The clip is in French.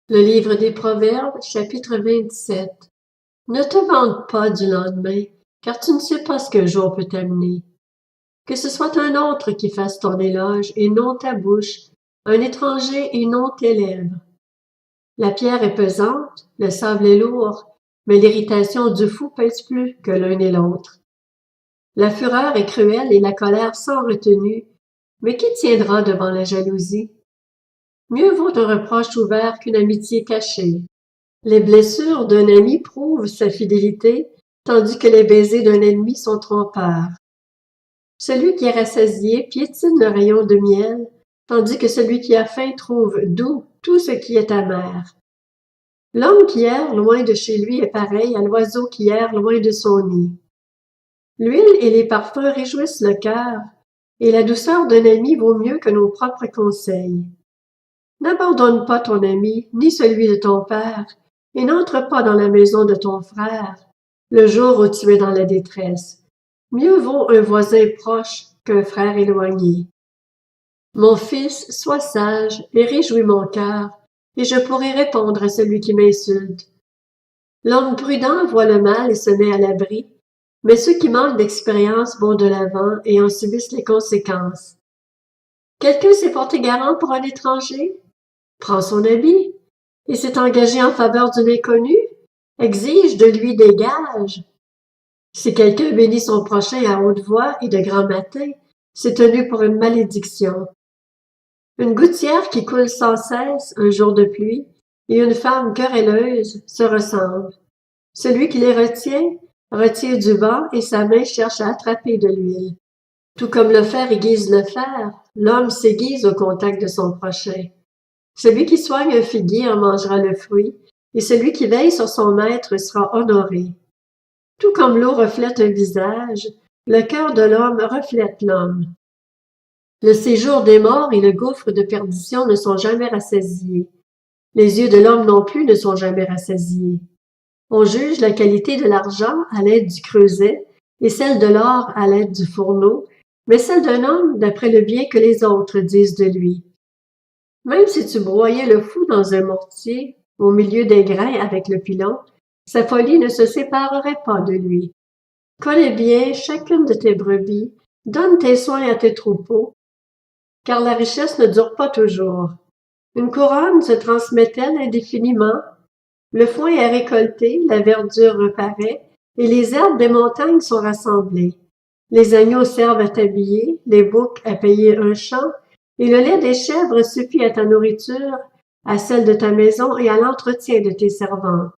Le livre des Proverbes, chapitre 27. Ne te vante pas du lendemain, car tu ne sais pas ce qu'un jour peut t'amener. Que ce soit un autre qui fasse ton éloge et non ta bouche, un étranger et non tes lèvres. La pierre est pesante, le sable est lourd, mais l'irritation du fou pèse plus que l'un et l'autre. La fureur est cruelle et la colère sans retenue, mais qui tiendra devant la jalousie? Mieux vaut un reproche ouvert qu'une amitié cachée. Les blessures d'un ami prouvent sa fidélité, tandis que les baisers d'un ennemi sont trompeurs. Celui qui est rassasié piétine le rayon de miel, tandis que celui qui a faim trouve doux tout ce qui est amer. L'homme qui erre loin de chez lui est pareil à l'oiseau qui erre loin de son nid. L'huile et les parfums réjouissent le cœur, et la douceur d'un ami vaut mieux que nos propres conseils. N'abandonne pas ton ami, ni celui de ton père, et n'entre pas dans la maison de ton frère, le jour où tu es dans la détresse. Mieux vaut un voisin proche qu'un frère éloigné. Mon fils, sois sage et réjouis mon cœur, et je pourrai répondre à celui qui m'insulte. L'homme prudent voit le mal et se met à l'abri, mais ceux qui manquent d'expérience vont de l'avant et en subissent les conséquences. Quelqu'un s'est porté garant pour un étranger? Prends son habit, et s'est engagé en faveur d'une inconnue? Exige de lui des gages. Si quelqu'un bénit son prochain à haute voix et de grand matin, c'est tenu pour une malédiction. Une gouttière qui coule sans cesse un jour de pluie et une femme querelleuse se ressemblent. Celui qui les retient du vent et sa main cherche à attraper de l'huile. Tout comme le fer aiguise le fer, l'homme s'aiguise au contact de son prochain. Celui qui soigne un figuier en mangera le fruit, et celui qui veille sur son maître sera honoré. Tout comme l'eau reflète un visage, le cœur de l'homme reflète l'homme. Le séjour des morts et le gouffre de perdition ne sont jamais rassasiés. Les yeux de l'homme non plus ne sont jamais rassasiés. On juge la qualité de l'argent à l'aide du creuset et celle de l'or à l'aide du fourneau, mais celle d'un homme d'après le bien que les autres disent de lui. Même si tu broyais le fou dans un mortier, au milieu des grains avec le pilon, sa folie ne se séparerait pas de lui. Connais bien chacune de tes brebis, donne tes soins à tes troupeaux, car la richesse ne dure pas toujours. Une couronne se transmet-elle indéfiniment? Le foin est récolté, la verdure reparaît, et les herbes des montagnes sont rassemblées. Les agneaux servent à t'habiller, les boucs à payer un champ, et le lait des chèvres suffit à ta nourriture, à celle de ta maison et à l'entretien de tes servantes.